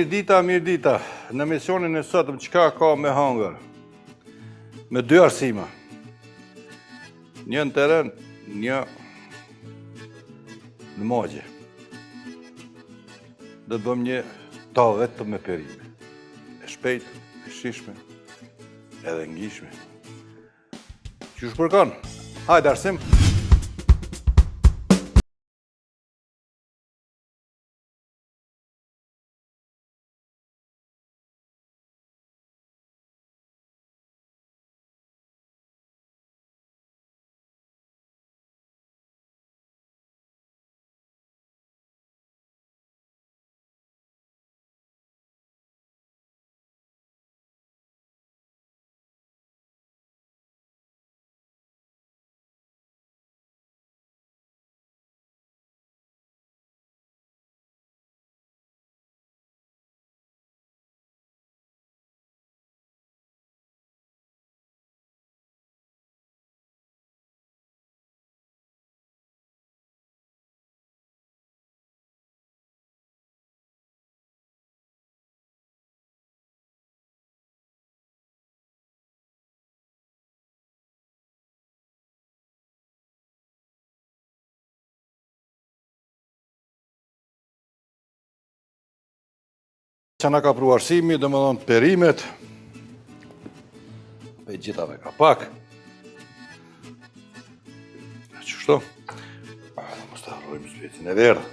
Mirë dita. Në misionin e sotëm çka ka me hangër? Me dy arsima. Një në teren, një në magje. Do të bëm një tavë vetëm me perime. E shpejt, e shishme, edhe ngjishme. Qysh përkon? Hajde Arsim. Që na ka pru Arsimi, dhe më thonë perimet, pe gjithave ka pak. Qështu? Mos të harrojmë spjetin e verdhë.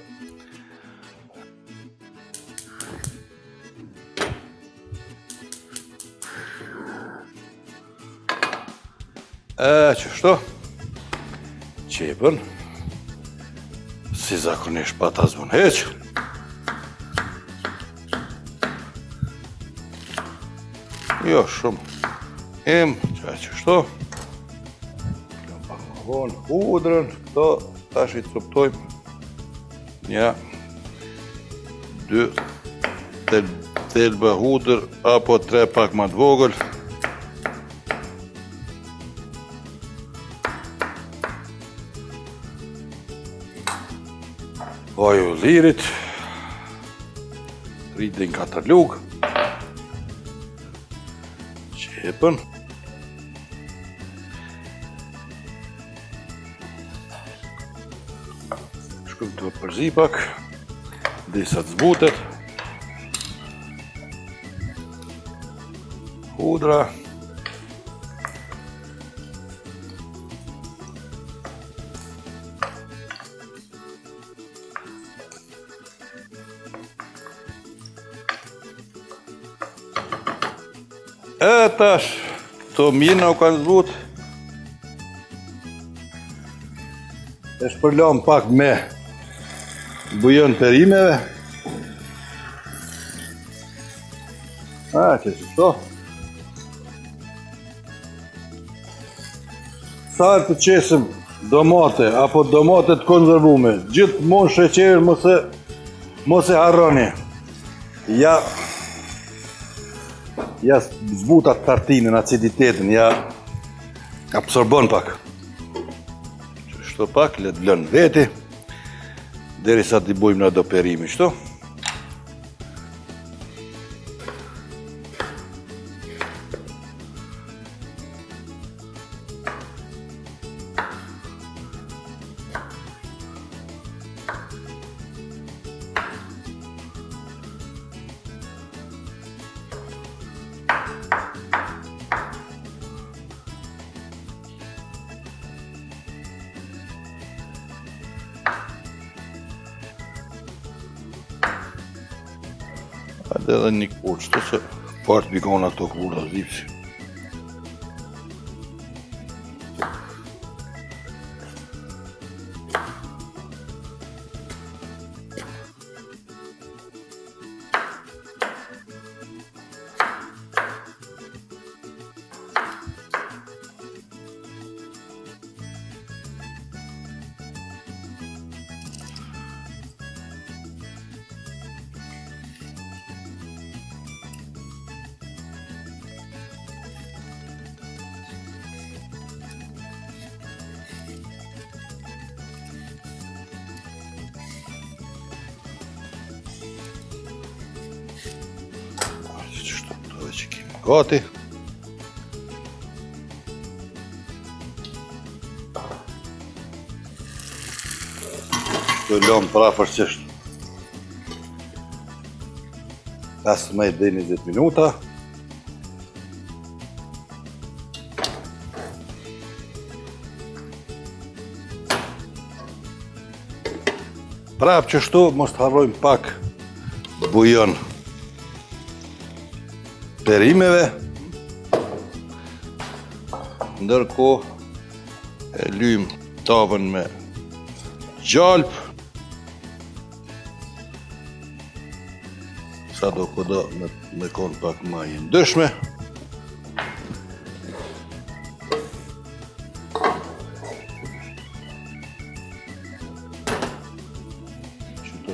Qështu? Qepën, si zakonisht pa ta zvon heq. Jo, shumë. Qështu. Lëm pak më vonë hudrën, këto tash i coptojmë. Një, dy, thelba hudrë, apo tre pak më të vogël. Vaj u lirit. Rritin 4 lugë. Qepën. Shkëm të përzi pak, disa të zbutet. Hudra. E tash, të mirë u kanë zbut. E shpërlom pak me bujon perimeve. Që si to. Sa të qesëm domate, apo domate të konzervume, gjithmonë sheqer mos e harroni. Ja zbutat tartinën, aciditetin, ja absorbon pak. Qështu pak, le të lën veti, deri sa t'i bujmë në do perimi, qështu. Hajde edhe një kur, qëto se partë bikona këto kur dhe zipsi. gati. Të lëmë prafërsisht 15 deri 20 minuta. Prapë qështu mos të harrojmë pak bujon perimeve. Ndërkohë e lymë tavën me gjalp. Sa do kodo me konë pak ma i ndëshme.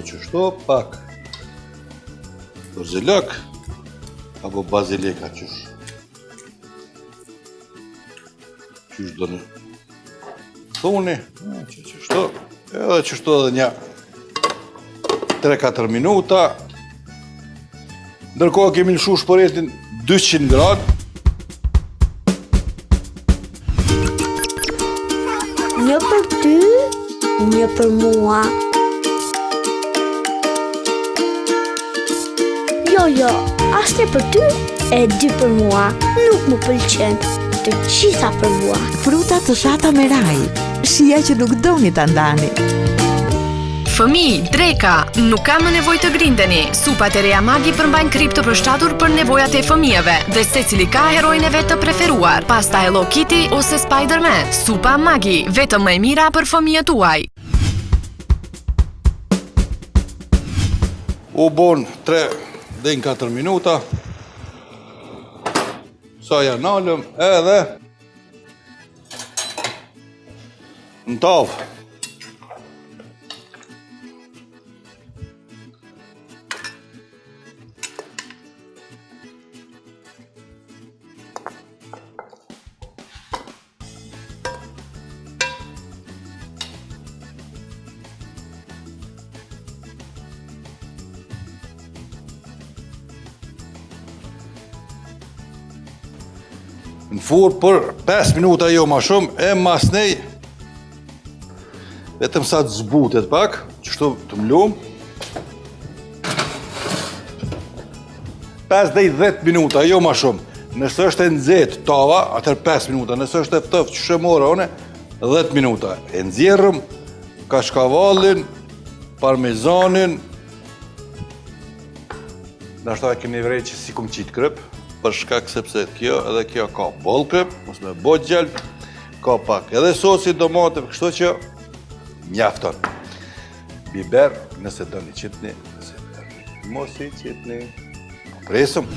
Qështu pak bërzelak apo bazilika qysh do në thuni, qështu, edhe qështu edhe një 3-4 minuta. Ndërkohë kemi lëshu shpëretin 200 gradë. Një për ty, një për mua. Jo, as një për ty e 2 për mua. Nuk më pëlqen, të gjitha për mua. Fruta të shata me raj, shija që nuk doni ta ndani. Fëmijë, dreka, nuk ka më nevojë të grindeni. Supat e reja Maggi përmbajnë krip të përshtatur për nevojat e fëmijëve dhe secili ka herojnë e vet të preferuar. Pasta Hello Kitty ose Spider-Man. Supa Maggi, vetëm më e mira për fëmijët tuaj. U bon 3 deri në 4 minuta. Sa ja nalëm edhe në tavë. Në furrë për 5 minuta jo ma shumë, e masnej vetëm sa të zbutet pak, qështu të mlumë. 5 deri 10 minuta, jo ma shumë. Nësë është e nxehtë tava, atër 5 minuta, nësë është e ftoftë që shemora one, 10 minuta. E nxjerrëm kashkavallin, parmezanin. Nashta e kemi vrej që si kum qitë kryp, për shkak sepse kjo edhe kjo ka boll kryp, mos me bo gjelp, ka pak edhe sosi domate, kështu që mjafton. Biber, nëse do një qitni, nëse do mos i qitni. Presëm.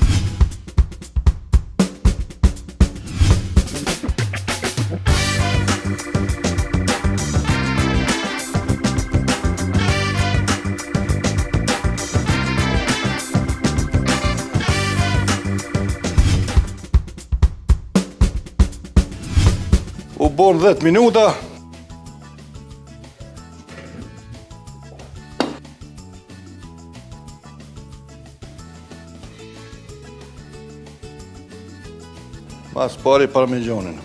U bon 10 minuta. Mas pari parmegjanin.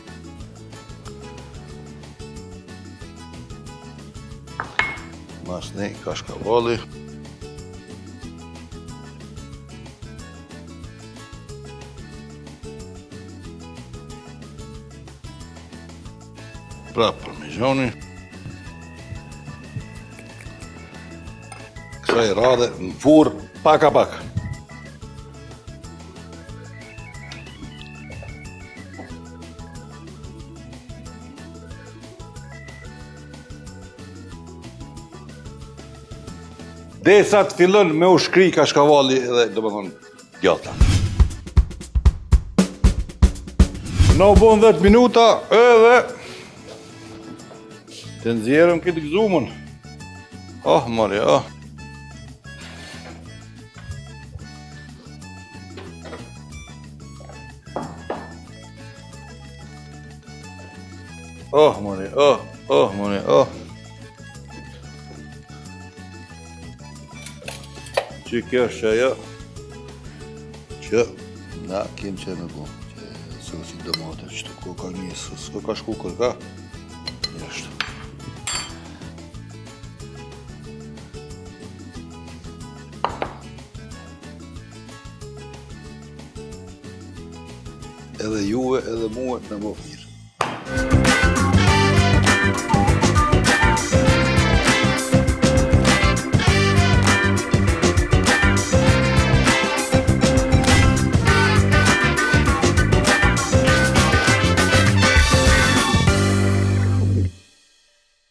Mas ne kashkavalli. Pra parmezani. Kësaj radhe në furrë pak a pak. Derisa të fillon me u shkri kashkavalli edhe do më thonë djallta. Në u bon 10 minuta edhe të nxjerrëm këtë gëzumën. Oh, mori, oh. Oh, mori, oh, oh, mori, oh. Që kjo është ajo që Na, kem që me bo. Se si domate, që të ka njësë, s'ko ka shku kërka. Jashtë. Edhe juve, edhe muhe në më